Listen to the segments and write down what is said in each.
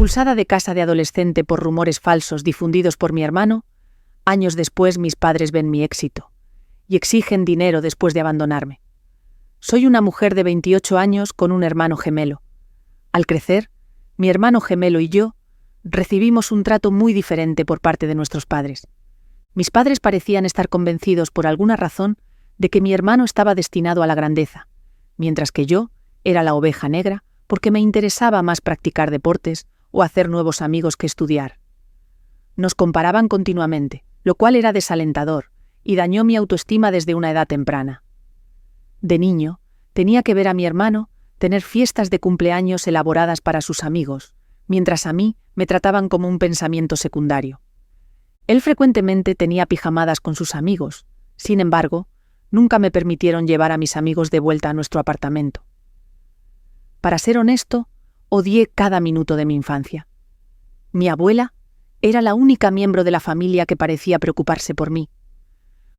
Expulsada de casa de adolescente por rumores falsos difundidos por mi hermano, años después mis padres ven mi éxito y exigen dinero después de abandonarme. Soy una mujer de 28 años con un hermano gemelo. Al crecer, mi hermano gemelo y yo recibimos un trato muy diferente por parte de nuestros padres. Mis padres parecían estar convencidos por alguna razón de que mi hermano estaba destinado a la grandeza, mientras que yo era la oveja negra porque me interesaba más practicar deportes o hacer nuevos amigos que estudiar. Nos comparaban continuamente, lo cual era desalentador y dañó mi autoestima desde una edad temprana. De niño, tenía que ver a mi hermano tener fiestas de cumpleaños elaboradas para sus amigos, mientras a mí me trataban como un pensamiento secundario. Él frecuentemente tenía pijamadas con sus amigos, sin embargo, nunca me permitieron llevar a mis amigos de vuelta a nuestro apartamento. Para ser honesto, odié cada minuto de mi infancia. Mi abuela era la única miembro de la familia que parecía preocuparse por mí.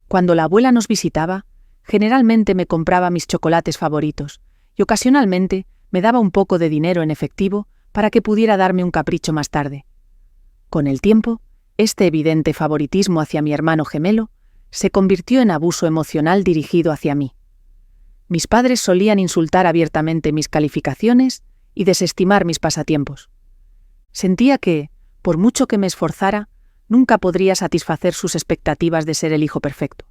Cuando la abuela nos visitaba, generalmente me compraba mis chocolates favoritos y ocasionalmente me daba un poco de dinero en efectivo para que pudiera darme un capricho más tarde. Con el tiempo, este evidente favoritismo hacia mi hermano gemelo se convirtió en abuso emocional dirigido hacia mí. Mis padres solían insultar abiertamente mis calificaciones y desestimar mis pasatiempos. Sentía que, por mucho que me esforzara, nunca podría satisfacer sus expectativas de ser el hijo perfecto.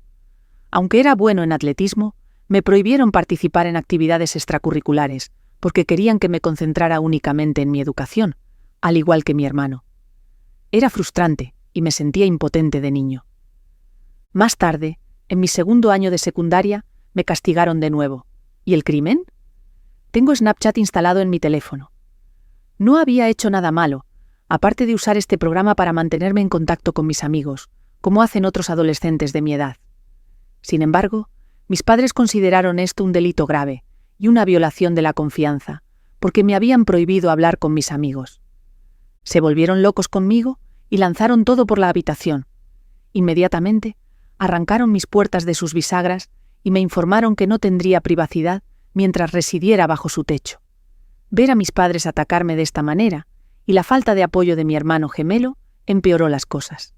Aunque era bueno en atletismo, me prohibieron participar en actividades extracurriculares porque querían que me concentrara únicamente en mi educación, al igual que mi hermano. Era frustrante y me sentía impotente de niño. Más tarde, en mi segundo año de secundaria, me castigaron de nuevo. ¿Y el crimen? Tengo Snapchat instalado en mi teléfono. No había hecho nada malo, aparte de usar este programa para mantenerme en contacto con mis amigos, como hacen otros adolescentes de mi edad. Sin embargo, mis padres consideraron esto un delito grave y una violación de la confianza, porque me habían prohibido hablar con mis amigos. Se volvieron locos conmigo y lanzaron todo por la habitación. Inmediatamente, arrancaron mis puertas de sus bisagras y me informaron que no tendría privacidad mientras residiera bajo su techo. Ver a mis padres atacarme de esta manera y la falta de apoyo de mi hermano gemelo empeoró las cosas.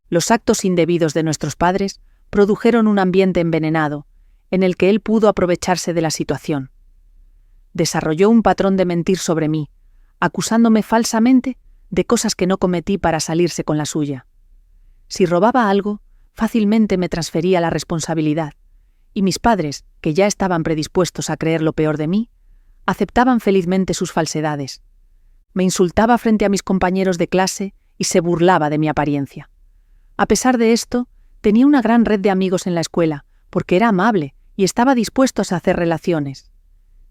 Los actos indebidos de nuestros padres produjeron un ambiente envenenado, en el que él pudo aprovecharse de la situación. Desarrolló un patrón de mentir sobre mí, acusándome falsamente de cosas que no cometí para salirse con la suya. Si robaba algo, fácilmente me transfería la responsabilidad, y mis padres, que ya estaban predispuestos a creer lo peor de mí, aceptaban felizmente sus falsedades. Me insultaba frente a mis compañeros de clase y se burlaba de mi apariencia. A pesar de esto, tenía una gran red de amigos en la escuela, porque era amable y estaba dispuesto a hacer relaciones.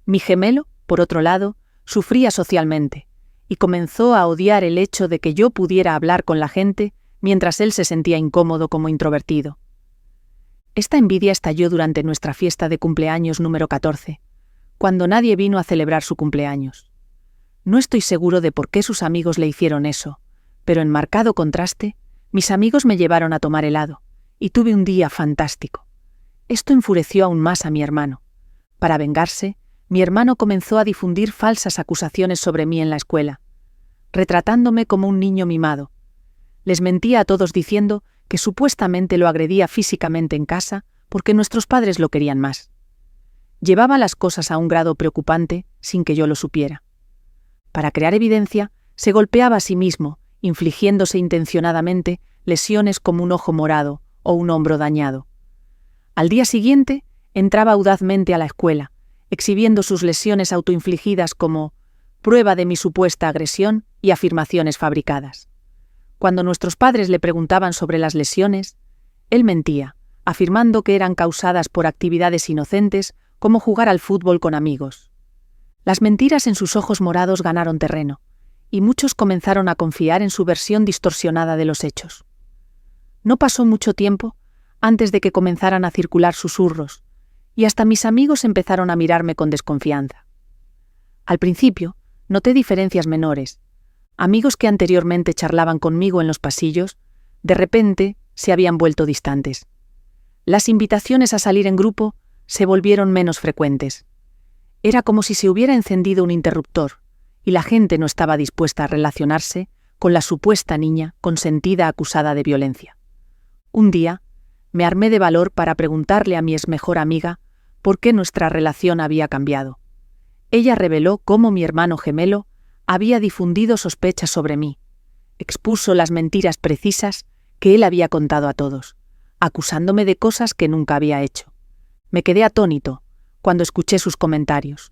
Mi gemelo, por otro lado, sufría socialmente, y comenzó a odiar el hecho de que yo pudiera hablar con la gente mientras él se sentía incómodo como introvertido. Esta envidia estalló durante nuestra fiesta de cumpleaños número 14, cuando nadie vino a celebrar su cumpleaños. No estoy seguro de por qué sus amigos le hicieron eso, pero en marcado contraste, mis amigos me llevaron a tomar helado, y tuve un día fantástico. Esto enfureció aún más a mi hermano. Para vengarse, mi hermano comenzó a difundir falsas acusaciones sobre mí en la escuela, retratándome como un niño mimado. Les mentía a todos diciendo que supuestamente lo agredía físicamente en casa porque nuestros padres lo querían más. Llevaba las cosas a un grado preocupante sin que yo lo supiera. Para crear evidencia, se golpeaba a sí mismo, infligiéndose intencionadamente lesiones como un ojo morado o un hombro dañado. Al día siguiente, entraba audazmente a la escuela, exhibiendo sus lesiones autoinfligidas como prueba de mi supuesta agresión y afirmaciones fabricadas. Cuando nuestros padres le preguntaban sobre las lesiones, él mentía, afirmando que eran causadas por actividades inocentes como jugar al fútbol con amigos. Las mentiras en sus ojos morados ganaron terreno, y muchos comenzaron a confiar en su versión distorsionada de los hechos. No pasó mucho tiempo antes de que comenzaran a circular susurros, y hasta mis amigos empezaron a mirarme con desconfianza. Al principio, noté diferencias menores. Amigos que anteriormente charlaban conmigo en los pasillos, de repente se habían vuelto distantes. Las invitaciones a salir en grupo se volvieron menos frecuentes. Era como si se hubiera encendido un interruptor, y la gente no estaba dispuesta a relacionarse con la supuesta niña consentida acusada de violencia. Un día, me armé de valor para preguntarle a mi exmejor amiga por qué nuestra relación había cambiado. Ella reveló cómo mi hermano gemelo había difundido sospechas sobre mí. Expuso las mentiras precisas que él había contado a todos, acusándome de cosas que nunca había hecho. Me quedé atónito cuando escuché sus comentarios.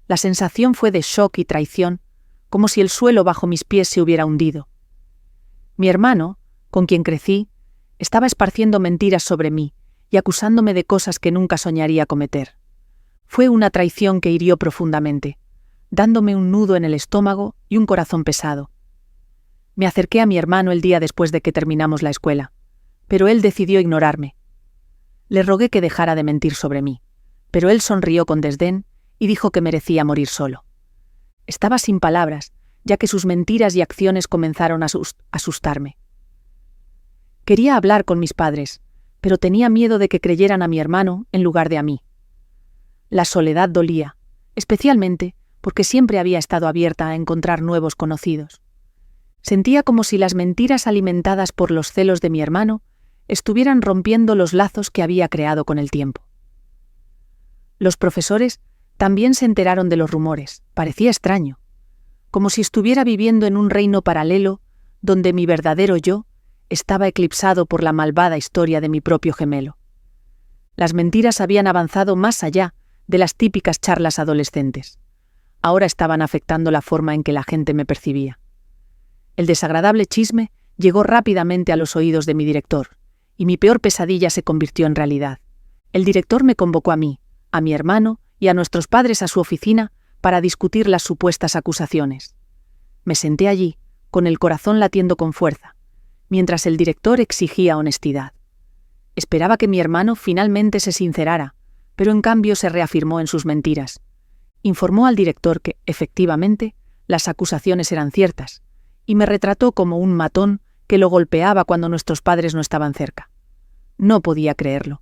La sensación fue de shock y traición, como si el suelo bajo mis pies se hubiera hundido. Mi hermano, con quien crecí, estaba esparciendo mentiras sobre mí y acusándome de cosas que nunca soñaría cometer. Fue una traición que hirió profundamente, dándome un nudo en el estómago y un corazón pesado. Me acerqué a mi hermano el día después de que terminamos la escuela, pero él decidió ignorarme. Le rogué que dejara de mentir sobre mí, pero él sonrió con desdén y dijo que merecía morir solo. Estaba sin palabras, ya que sus mentiras y acciones comenzaron a asustarme. Quería hablar con mis padres, pero tenía miedo de que creyeran a mi hermano en lugar de a mí. La soledad dolía, especialmente porque siempre había estado abierta a encontrar nuevos conocidos. Sentía como si las mentiras alimentadas por los celos de mi hermano estuvieran rompiendo los lazos que había creado con el tiempo. Los profesores también se enteraron de los rumores. Parecía extraño, como si estuviera viviendo en un reino paralelo donde mi verdadero yo estaba eclipsado por la malvada historia de mi propio gemelo. Las mentiras habían avanzado más allá de las típicas charlas adolescentes. Ahora estaban afectando la forma en que la gente me percibía. El desagradable chisme llegó rápidamente a los oídos de mi director, y mi peor pesadilla se convirtió en realidad. El director me convocó a mí, a mi hermano y a nuestros padres a su oficina para discutir las supuestas acusaciones. Me senté allí, con el corazón latiendo con fuerza, mientras el director exigía honestidad. Esperaba que mi hermano finalmente se sincerara, pero en cambio se reafirmó en sus mentiras. Informó al director que, efectivamente, las acusaciones eran ciertas, y me retrató como un matón que lo golpeaba cuando nuestros padres no estaban cerca. No podía creerlo.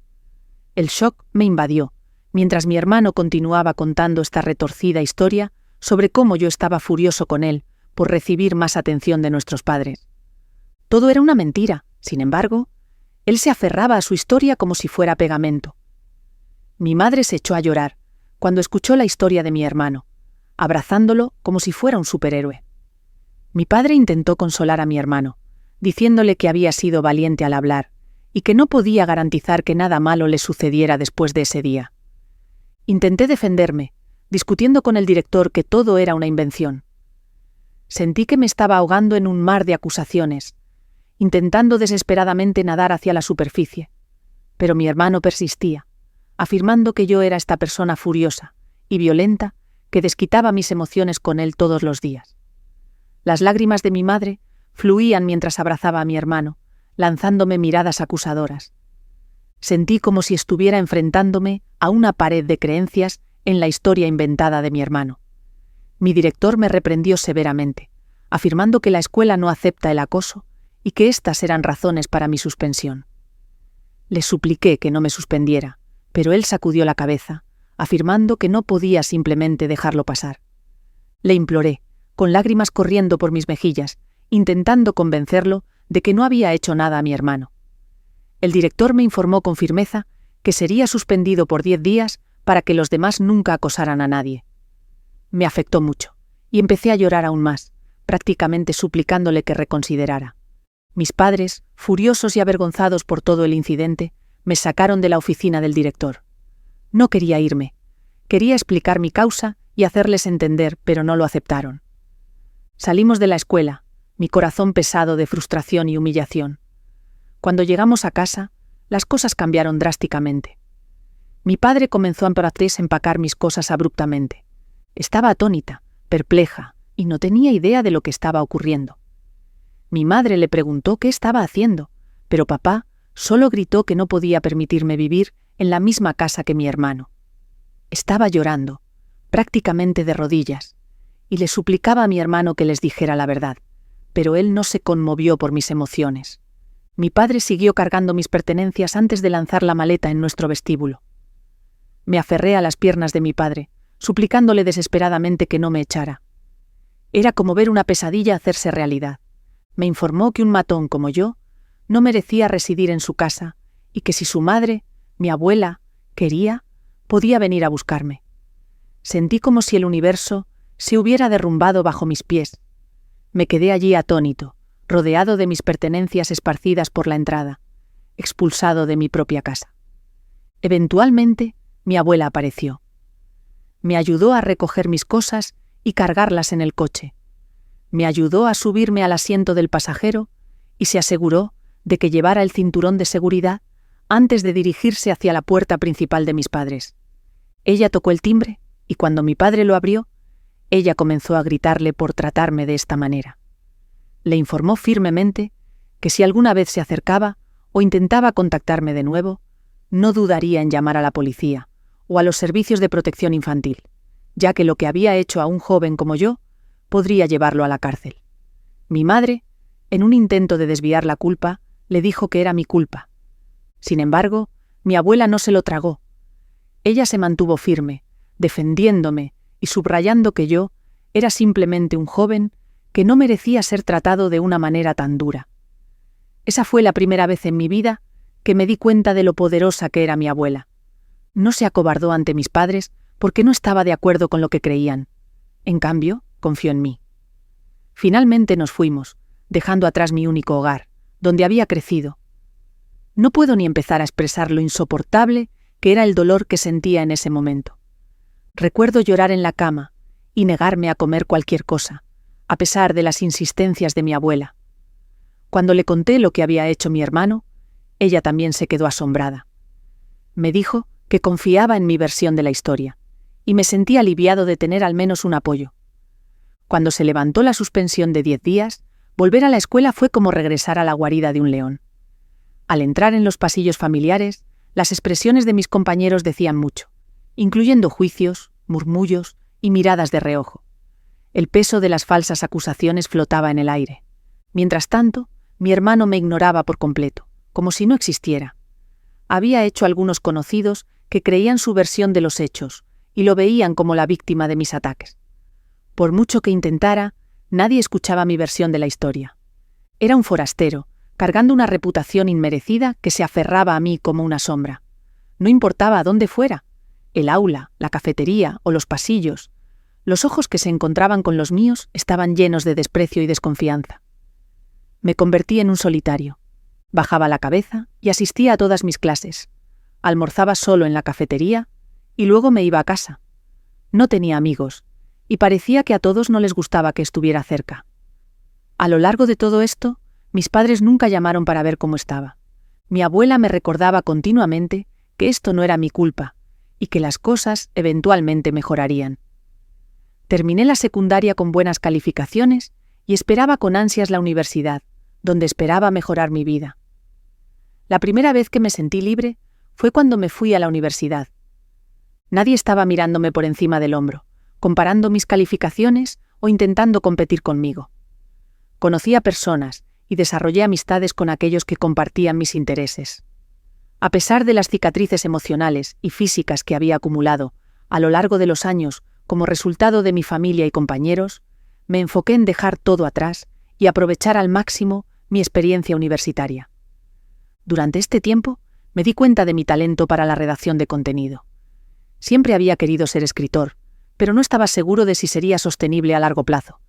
El shock me invadió, mientras mi hermano continuaba contando esta retorcida historia sobre cómo yo estaba furioso con él por recibir más atención de nuestros padres. Todo era una mentira, sin embargo, él se aferraba a su historia como si fuera pegamento. Mi madre se echó a llorar cuando escuchó la historia de mi hermano, abrazándolo como si fuera un superhéroe. Mi padre intentó consolar a mi hermano, diciéndole que había sido valiente al hablar y que no podía garantizar que nada malo le sucediera después de ese día. Intenté defenderme, discutiendo con el director que todo era una invención. Sentí que me estaba ahogando en un mar de acusaciones, intentando desesperadamente nadar hacia la superficie, pero mi hermano persistía, afirmando que yo era esta persona furiosa y violenta que desquitaba mis emociones con él todos los días. Las lágrimas de mi madre fluían mientras abrazaba a mi hermano, lanzándome miradas acusadoras. Sentí como si estuviera enfrentándome a una pared de creencias en la historia inventada de mi hermano. Mi director me reprendió severamente, afirmando que la escuela no acepta el acoso y que estas eran razones para mi suspensión. Le supliqué que no me suspendiera, pero él sacudió la cabeza, afirmando que no podía simplemente dejarlo pasar. Le imploré, con lágrimas corriendo por mis mejillas, intentando convencerlo de que no había hecho nada a mi hermano. El director me informó con firmeza que sería suspendido por 10 días para que los demás nunca acosaran a nadie. Me afectó mucho, y empecé a llorar aún más, prácticamente suplicándole que reconsiderara. Mis padres, furiosos y avergonzados por todo el incidente, me sacaron de la oficina del director. No quería irme. Quería explicar mi causa y hacerles entender, pero no lo aceptaron. Salimos de la escuela, mi corazón pesado de frustración y humillación. Cuando llegamos a casa, las cosas cambiaron drásticamente. Mi padre comenzó a empacar mis cosas abruptamente. Estaba atónita, perpleja, y no tenía idea de lo que estaba ocurriendo. Mi madre le preguntó qué estaba haciendo, pero papá solo gritó que no podía permitirme vivir en la misma casa que mi hermano. Estaba llorando, prácticamente de rodillas, y le suplicaba a mi hermano que les dijera la verdad, pero él no se conmovió por mis emociones. Mi padre siguió cargando mis pertenencias antes de lanzar la maleta en nuestro vestíbulo. Me aferré a las piernas de mi padre, suplicándole desesperadamente que no me echara. Era como ver una pesadilla hacerse realidad. Me informó que un matón como yo no merecía residir en su casa y que si su madre, mi abuela, quería, podía venir a buscarme. Sentí como si el universo se hubiera derrumbado bajo mis pies. Me quedé allí atónito, rodeado de mis pertenencias esparcidas por la entrada, expulsado de mi propia casa. Eventualmente, mi abuela apareció. Me ayudó a recoger mis cosas y cargarlas en el coche. Me ayudó a subirme al asiento del pasajero y se aseguró de que llevara el cinturón de seguridad antes de dirigirse hacia la puerta principal de mis padres. Ella tocó el timbre y cuando mi padre lo abrió, ella comenzó a gritarle por tratarme de esta manera. Le informó firmemente que si alguna vez se acercaba o intentaba contactarme de nuevo, no dudaría en llamar a la policía o a los servicios de protección infantil, ya que lo que había hecho a un joven como yo podría llevarlo a la cárcel. Mi madre, en un intento de desviar la culpa, le dijo que era mi culpa. Sin embargo, mi abuela no se lo tragó. Ella se mantuvo firme, defendiéndome y subrayando que yo era simplemente un joven que no merecía ser tratado de una manera tan dura. Esa fue la primera vez en mi vida que me di cuenta de lo poderosa que era mi abuela. No se acobardó ante mis padres porque no estaba de acuerdo con lo que creían. En cambio, confió en mí. Finalmente nos fuimos, dejando atrás mi único hogar, donde había crecido. No puedo ni empezar a expresar lo insoportable que era el dolor que sentía en ese momento. Recuerdo llorar en la cama y negarme a comer cualquier cosa, a pesar de las insistencias de mi abuela. Cuando le conté lo que había hecho mi hermano, ella también se quedó asombrada. Me dijo que confiaba en mi versión de la historia, y me sentí aliviado de tener al menos un apoyo. Cuando se levantó la suspensión de 10 días, volver a la escuela fue como regresar a la guarida de un león. Al entrar en los pasillos familiares, las expresiones de mis compañeros decían mucho, incluyendo juicios, murmullos y miradas de reojo. El peso de las falsas acusaciones flotaba en el aire. Mientras tanto, mi hermano me ignoraba por completo, como si no existiera. Había hecho algunos conocidos que creían su versión de los hechos y lo veían como la víctima de mis ataques. Por mucho que intentara, nadie escuchaba mi versión de la historia. Era un forastero, cargando una reputación inmerecida que se aferraba a mí como una sombra. No importaba a dónde fuera, el aula, la cafetería o los pasillos, los ojos que se encontraban con los míos estaban llenos de desprecio y desconfianza. Me convertí en un solitario. Bajaba la cabeza y asistía a todas mis clases. Almorzaba solo en la cafetería y luego me iba a casa. No tenía amigos, y parecía que a todos no les gustaba que estuviera cerca. A lo largo de todo esto, mis padres nunca llamaron para ver cómo estaba. Mi abuela me recordaba continuamente que esto no era mi culpa y que las cosas eventualmente mejorarían. Terminé la secundaria con buenas calificaciones y esperaba con ansias la universidad, donde esperaba mejorar mi vida. La primera vez que me sentí libre fue cuando me fui a la universidad. Nadie estaba mirándome por encima del hombro, comparando mis calificaciones o intentando competir conmigo. Conocí a personas y desarrollé amistades con aquellos que compartían mis intereses. A pesar de las cicatrices emocionales y físicas que había acumulado a lo largo de los años como resultado de mi familia y compañeros, me enfoqué en dejar todo atrás y aprovechar al máximo mi experiencia universitaria. Durante este tiempo, me di cuenta de mi talento para la redacción de contenido. Siempre había querido ser escritor, pero no estaba seguro de si sería sostenible a largo plazo.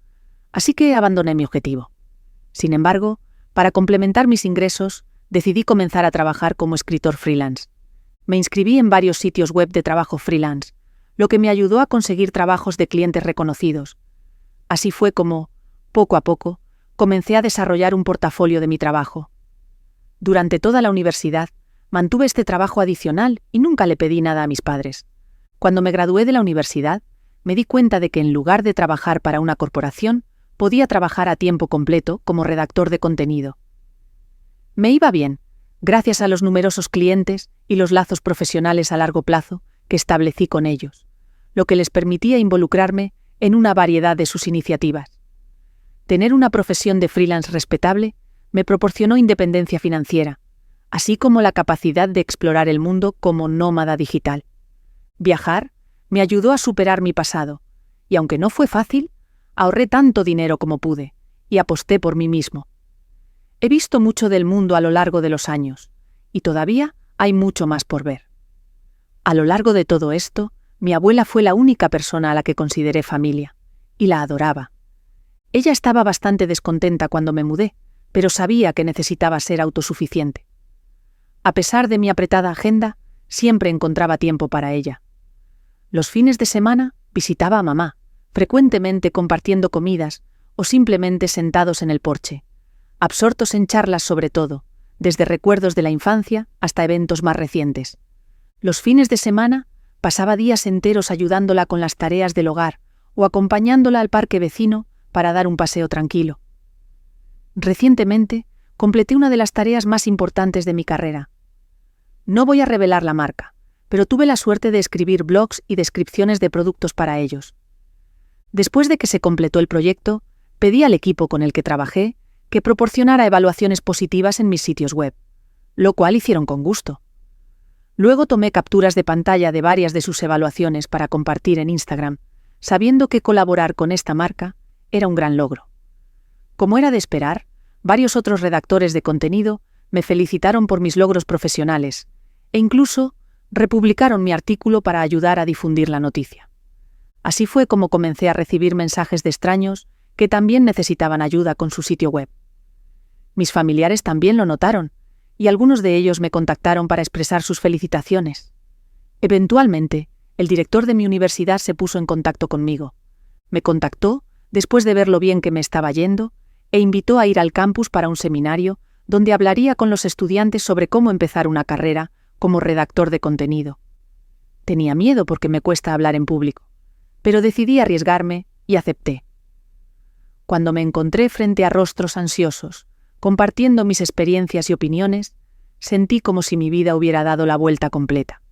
Así que abandoné mi objetivo. Sin embargo, para complementar mis ingresos, decidí comenzar a trabajar como escritor freelance. Me inscribí en varios sitios web de trabajo freelance, lo que me ayudó a conseguir trabajos de clientes reconocidos. Así fue como, poco a poco, comencé a desarrollar un portafolio de mi trabajo. Durante toda la universidad, mantuve este trabajo adicional y nunca le pedí nada a mis padres. Cuando me gradué de la universidad, me di cuenta de que en lugar de trabajar para una corporación, podía trabajar a tiempo completo como redactor de contenido. Me iba bien, gracias a los numerosos clientes y los lazos profesionales a largo plazo que establecí con ellos, lo que les permitía involucrarme en una variedad de sus iniciativas. Tener una profesión de freelance respetable me proporcionó independencia financiera, así como la capacidad de explorar el mundo como nómada digital. Viajar me ayudó a superar mi pasado, y aunque no fue fácil, Ahorré tanto dinero como pude, y aposté por mí mismo. He visto mucho del mundo a lo largo de los años, y todavía hay mucho más por ver. A lo largo de todo esto, mi abuela fue la única persona a la que consideré familia, y la adoraba. Ella estaba bastante descontenta cuando me mudé, pero sabía que necesitaba ser autosuficiente. A pesar de mi apretada agenda, siempre encontraba tiempo para ella. Los fines de semana visitaba a mamá, frecuentemente compartiendo comidas o simplemente sentados en el porche, absortos en charlas sobre todo, desde recuerdos de la infancia hasta eventos más recientes. Los fines de semana pasaba días enteros ayudándola con las tareas del hogar o acompañándola al parque vecino para dar un paseo tranquilo. Recientemente, completé una de las tareas más importantes de mi carrera. No voy a revelar la marca, pero tuve la suerte de escribir blogs y descripciones de productos para ellos. Después de que se completó el proyecto, pedí al equipo con el que trabajé que proporcionara evaluaciones positivas en mis sitios web, lo cual hicieron con gusto. Luego tomé capturas de pantalla de varias de sus evaluaciones para compartir en Instagram, sabiendo que colaborar con esta marca era un gran logro. Como era de esperar, varios otros redactores de contenido me felicitaron por mis logros profesionales e incluso republicaron mi artículo para ayudar a difundir la noticia. Así fue como comencé a recibir mensajes de extraños que también necesitaban ayuda con su sitio web. Mis familiares también lo notaron, y algunos de ellos me contactaron para expresar sus felicitaciones. Eventualmente, el director de mi universidad se puso en contacto conmigo. Me contactó después de ver lo bien que me estaba yendo e invitó a ir al campus para un seminario donde hablaría con los estudiantes sobre cómo empezar una carrera como redactor de contenido. Tenía miedo porque me cuesta hablar en público, pero decidí arriesgarme y acepté. Cuando me encontré frente a rostros ansiosos, compartiendo mis experiencias y opiniones, sentí como si mi vida hubiera dado la vuelta completa.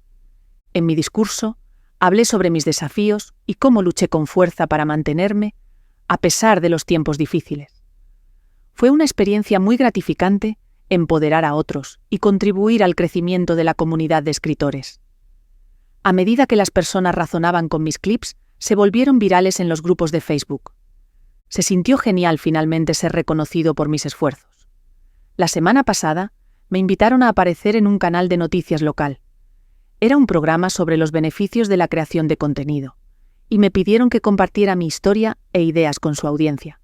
En mi discurso, hablé sobre mis desafíos y cómo luché con fuerza para mantenerme, a pesar de los tiempos difíciles. Fue una experiencia muy gratificante empoderar a otros y contribuir al crecimiento de la comunidad de escritores. A medida que las personas razonaban con mis clips, se volvieron virales en los grupos de Facebook. Se sintió genial finalmente ser reconocido por mis esfuerzos. La semana pasada, me invitaron a aparecer en un canal de noticias local. Era un programa sobre los beneficios de la creación de contenido, y me pidieron que compartiera mi historia e ideas con su audiencia.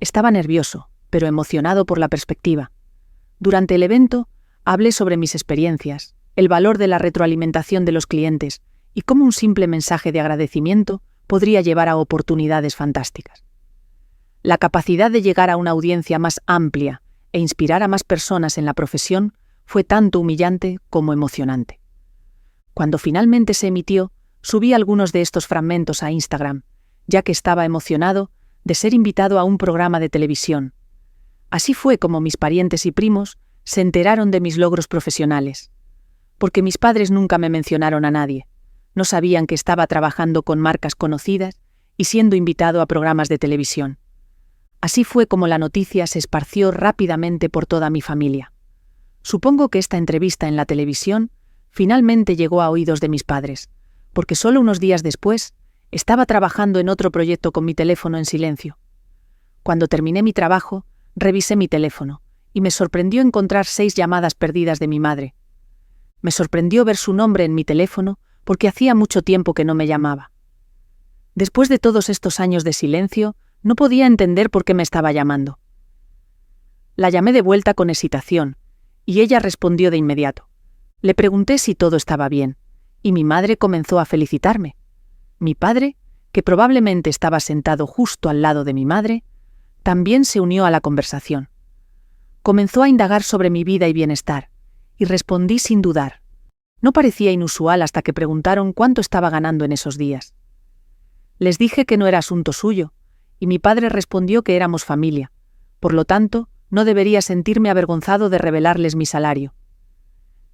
Estaba nervioso, pero emocionado por la perspectiva. Durante el evento, hablé sobre mis experiencias, el valor de la retroalimentación de los clientes y cómo un simple mensaje de agradecimiento podría llevar a oportunidades fantásticas. La capacidad de llegar a una audiencia más amplia e inspirar a más personas en la profesión fue tanto humillante como emocionante. Cuando finalmente se emitió, subí algunos de estos fragmentos a Instagram, ya que estaba emocionado de ser invitado a un programa de televisión. Así fue como mis parientes y primos se enteraron de mis logros profesionales. Porque mis padres nunca me mencionaron a nadie. No sabían que estaba trabajando con marcas conocidas y siendo invitado a programas de televisión. Así fue como la noticia se esparció rápidamente por toda mi familia. Supongo que esta entrevista en la televisión finalmente llegó a oídos de mis padres, porque solo unos días después estaba trabajando en otro proyecto con mi teléfono en silencio. Cuando terminé mi trabajo, revisé mi teléfono y me sorprendió encontrar 6 llamadas perdidas de mi madre. Me sorprendió ver su nombre en mi teléfono porque hacía mucho tiempo que no me llamaba. Después de todos estos años de silencio, no podía entender por qué me estaba llamando. La llamé de vuelta con hesitación, y ella respondió de inmediato. Le pregunté si todo estaba bien, y mi madre comenzó a felicitarme. Mi padre, que probablemente estaba sentado justo al lado de mi madre, también se unió a la conversación. Comenzó a indagar sobre mi vida y bienestar, y respondí sin dudar. No parecía inusual hasta que preguntaron cuánto estaba ganando en esos días. Les dije que no era asunto suyo, y mi padre respondió que éramos familia, por lo tanto, no debería sentirme avergonzado de revelarles mi salario.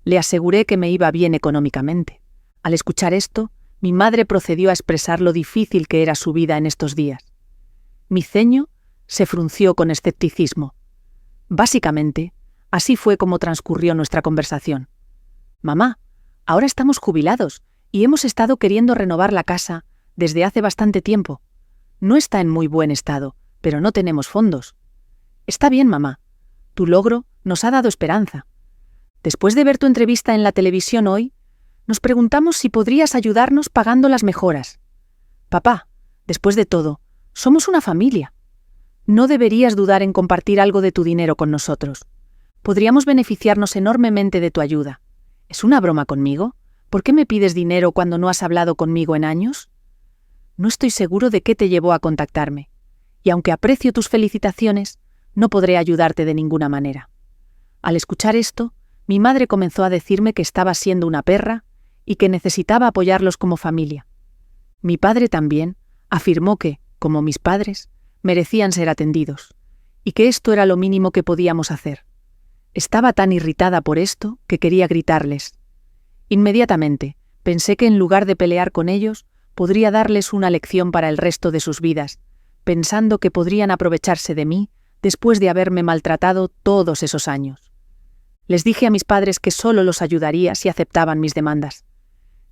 Le aseguré que me iba bien económicamente. Al escuchar esto, mi madre procedió a expresar lo difícil que era su vida en estos días. Mi ceño se frunció con escepticismo. Básicamente, así fue como transcurrió nuestra conversación. Mamá, ahora estamos jubilados y hemos estado queriendo renovar la casa desde hace bastante tiempo. No está en muy buen estado, pero no tenemos fondos. Está bien, mamá. Tu logro nos ha dado esperanza. Después de ver tu entrevista en la televisión hoy, nos preguntamos si podrías ayudarnos pagando las mejoras. Papá, después de todo, somos una familia. No deberías dudar en compartir algo de tu dinero con nosotros. Podríamos beneficiarnos enormemente de tu ayuda. ¿Es una broma conmigo? ¿Por qué me pides dinero cuando no has hablado conmigo en años? No estoy seguro de qué te llevó a contactarme, y aunque aprecio tus felicitaciones, no podré ayudarte de ninguna manera. Al escuchar esto, mi madre comenzó a decirme que estaba siendo una perra y que necesitaba apoyarlos como familia. Mi padre también afirmó que, como mis padres, merecían ser atendidos, y que esto era lo mínimo que podíamos hacer. Estaba tan irritada por esto que quería gritarles. Inmediatamente, pensé que en lugar de pelear con ellos, podría darles una lección para el resto de sus vidas, pensando que podrían aprovecharse de mí después de haberme maltratado todos esos años. Les dije a mis padres que solo los ayudaría si aceptaban mis demandas.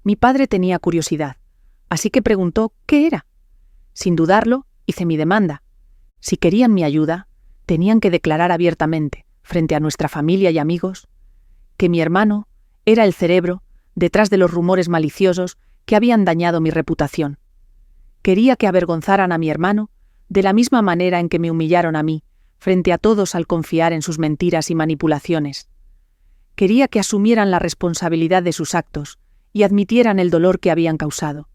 Mi padre tenía curiosidad, así que preguntó qué era. Sin dudarlo, hice mi demanda. Si querían mi ayuda, tenían que declarar abiertamente, frente a nuestra familia y amigos, que mi hermano era el cerebro detrás de los rumores maliciosos que habían dañado mi reputación. Quería que avergonzaran a mi hermano de la misma manera en que me humillaron a mí, frente a todos al confiar en sus mentiras y manipulaciones. Quería que asumieran la responsabilidad de sus actos y admitieran el dolor que habían causado.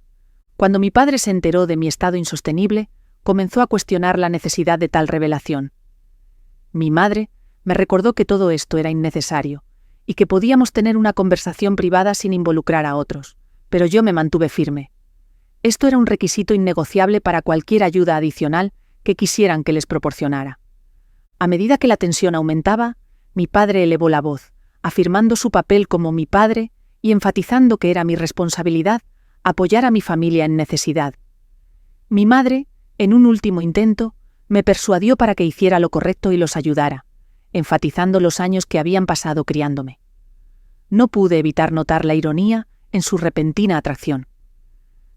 Cuando mi padre se enteró de mi estado insostenible, comenzó a cuestionar la necesidad de tal revelación. Mi madre me recordó que todo esto era innecesario y que podíamos tener una conversación privada sin involucrar a otros, pero yo me mantuve firme. Esto era un requisito innegociable para cualquier ayuda adicional que quisieran que les proporcionara. A medida que la tensión aumentaba, mi padre elevó la voz, afirmando su papel como mi padre y enfatizando que era mi responsabilidad apoyar a mi familia en necesidad. Mi madre, en un último intento, me persuadió para que hiciera lo correcto y los ayudara, enfatizando los años que habían pasado criándome. No pude evitar notar la ironía en su repentina atracción.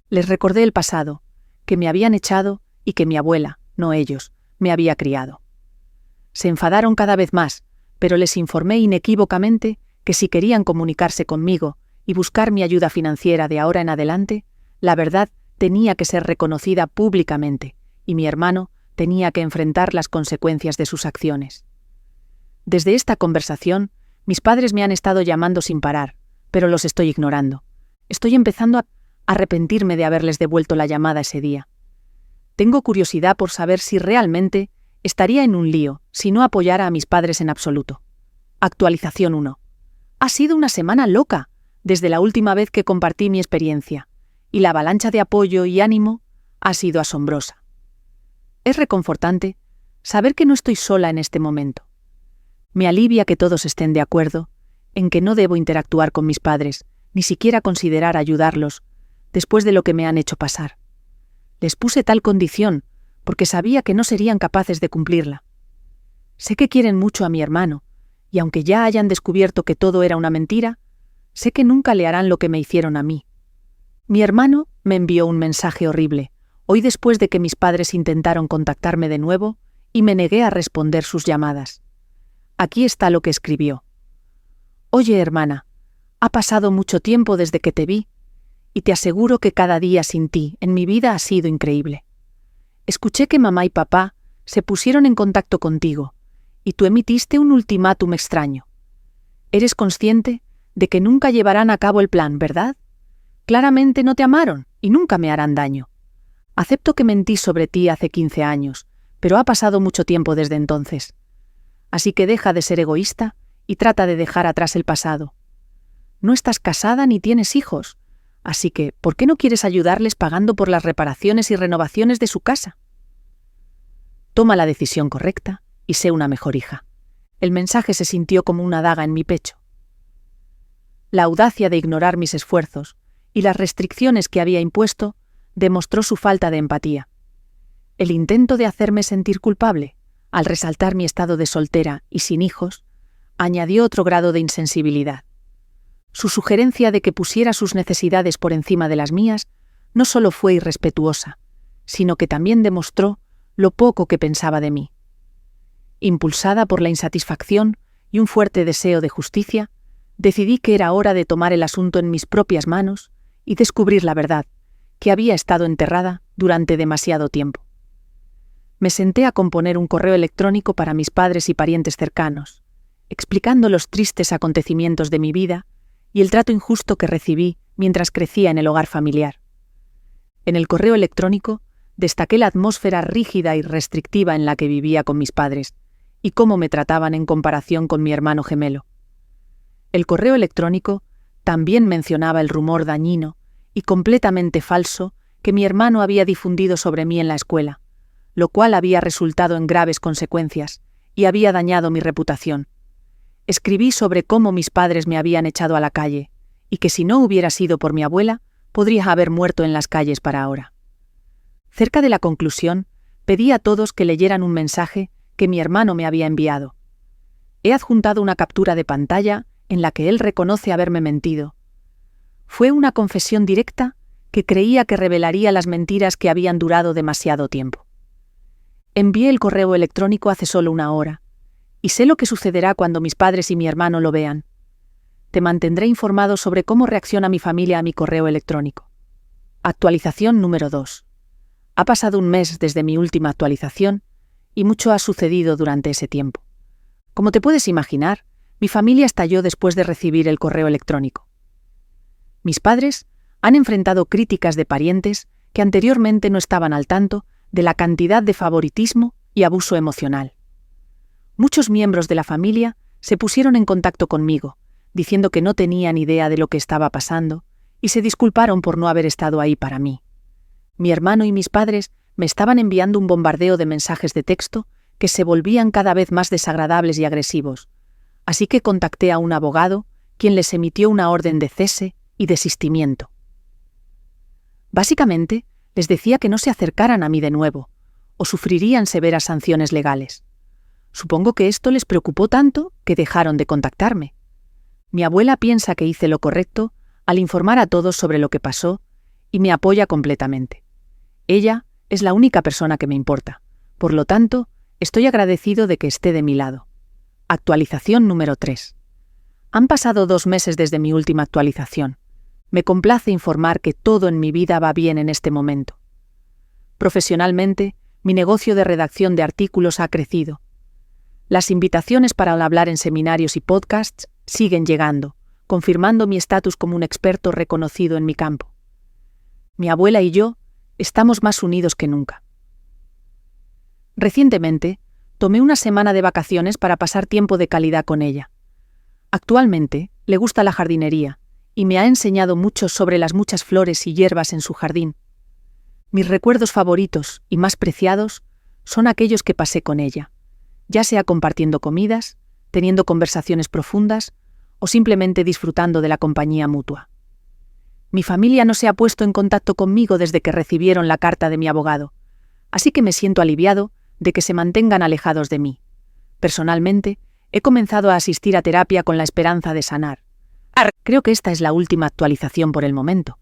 Les recordé el pasado, que me habían echado y que mi abuela, no ellos, me había criado. Se enfadaron cada vez más, pero les informé inequívocamente que si querían comunicarse conmigo y buscar mi ayuda financiera de ahora en adelante, la verdad tenía que ser reconocida públicamente y mi hermano tenía que enfrentar las consecuencias de sus acciones. Desde esta conversación, mis padres me han estado llamando sin parar, pero los estoy ignorando. Estoy empezando a arrepentirme de haberles devuelto la llamada ese día. Tengo curiosidad por saber si realmente estaría en un lío si no apoyara a mis padres en absoluto. Actualización 1. Ha sido una semana loca desde la última vez que compartí mi experiencia, y la avalancha de apoyo y ánimo ha sido asombrosa. Es reconfortante saber que no estoy sola en este momento. Me alivia que todos estén de acuerdo en que no debo interactuar con mis padres, ni siquiera considerar ayudarlos, después de lo que me han hecho pasar. Les puse tal condición porque sabía que no serían capaces de cumplirla. Sé que quieren mucho a mi hermano, y aunque ya hayan descubierto que todo era una mentira, sé que nunca le harán lo que me hicieron a mí. Mi hermano me envió un mensaje horrible, hoy después de que mis padres intentaron contactarme de nuevo y me negué a responder sus llamadas. Aquí está lo que escribió. Oye, hermana, ha pasado mucho tiempo desde que te vi, y te aseguro que cada día sin ti en mi vida ha sido increíble. Escuché que mamá y papá se pusieron en contacto contigo, y tú emitiste un ultimátum extraño. Eres consciente de que nunca llevarán a cabo el plan, ¿verdad? Claramente no te amaron y nunca me harán daño. Acepto que mentí sobre ti hace 15 años, pero ha pasado mucho tiempo desde entonces. Así que deja de ser egoísta y trata de dejar atrás el pasado. No estás casada ni tienes hijos, así que, ¿por qué no quieres ayudarles pagando por las reparaciones y renovaciones de su casa? Toma la decisión correcta y sé una mejor hija. El mensaje se sintió como una daga en mi pecho. La audacia de ignorar mis esfuerzos y las restricciones que había impuesto demostró su falta de empatía. El intento de hacerme sentir culpable, al resaltar mi estado de soltera y sin hijos, añadió otro grado de insensibilidad. Su sugerencia de que pusiera sus necesidades por encima de las mías no solo fue irrespetuosa, sino que también demostró lo poco que pensaba de mí. Impulsada por la insatisfacción y un fuerte deseo de justicia, decidí que era hora de tomar el asunto en mis propias manos y descubrir la verdad, que había estado enterrada durante demasiado tiempo. Me senté a componer un correo electrónico para mis padres y parientes cercanos, explicando los tristes acontecimientos de mi vida y el trato injusto que recibí mientras crecía en el hogar familiar. En el correo electrónico destaqué la atmósfera rígida y restrictiva en la que vivía con mis padres y cómo me trataban en comparación con mi hermano gemelo. El correo electrónico también mencionaba el rumor dañino y completamente falso que mi hermano había difundido sobre mí en la escuela, lo cual había resultado en graves consecuencias y había dañado mi reputación. Escribí sobre cómo mis padres me habían echado a la calle y que si no hubiera sido por mi abuela, podría haber muerto en las calles para ahora. Cerca de la conclusión, pedí a todos que leyeran un mensaje que mi hermano me había enviado. He adjuntado una captura de pantalla en la que él reconoce haberme mentido. Fue una confesión directa que creía que revelaría las mentiras que habían durado demasiado tiempo. Envié el correo electrónico hace solo una hora, y sé lo que sucederá cuando mis padres y mi hermano lo vean. Te mantendré informado sobre cómo reacciona mi familia a mi correo electrónico. Actualización número 2. Ha pasado un mes desde mi última actualización, y mucho ha sucedido durante ese tiempo. Como te puedes imaginar, mi familia estalló después de recibir el correo electrónico. Mis padres han enfrentado críticas de parientes que anteriormente no estaban al tanto de la cantidad de favoritismo y abuso emocional. Muchos miembros de la familia se pusieron en contacto conmigo, diciendo que no tenían idea de lo que estaba pasando, y se disculparon por no haber estado ahí para mí. Mi hermano y mis padres me estaban enviando un bombardeo de mensajes de texto que se volvían cada vez más desagradables y agresivos, así que contacté a un abogado, quien les emitió una orden de cese y desistimiento. Básicamente, les decía que no se acercaran a mí de nuevo, o sufrirían severas sanciones legales. Supongo que esto les preocupó tanto que dejaron de contactarme. Mi abuela piensa que hice lo correcto al informar a todos sobre lo que pasó y me apoya completamente. Ella es la única persona que me importa, por lo tanto, estoy agradecido de que esté de mi lado. Actualización número 3. Han pasado 2 meses desde mi última actualización. Me complace informar que todo en mi vida va bien en este momento. Profesionalmente, mi negocio de redacción de artículos ha crecido. Las invitaciones para hablar en seminarios y podcasts siguen llegando, confirmando mi estatus como un experto reconocido en mi campo. Mi abuela y yo estamos más unidos que nunca. Recientemente, tomé una semana de vacaciones para pasar tiempo de calidad con ella. Actualmente, le gusta la jardinería y me ha enseñado mucho sobre las muchas flores y hierbas en su jardín. Mis recuerdos favoritos y más preciados son aquellos que pasé con ella, ya sea compartiendo comidas, teniendo conversaciones profundas o simplemente disfrutando de la compañía mutua. Mi familia no se ha puesto en contacto conmigo desde que recibieron la carta de mi abogado, así que me siento aliviado de que se mantengan alejados de mí. Personalmente, he comenzado a asistir a terapia con la esperanza de sanar. Creo que esta es la última actualización por el momento.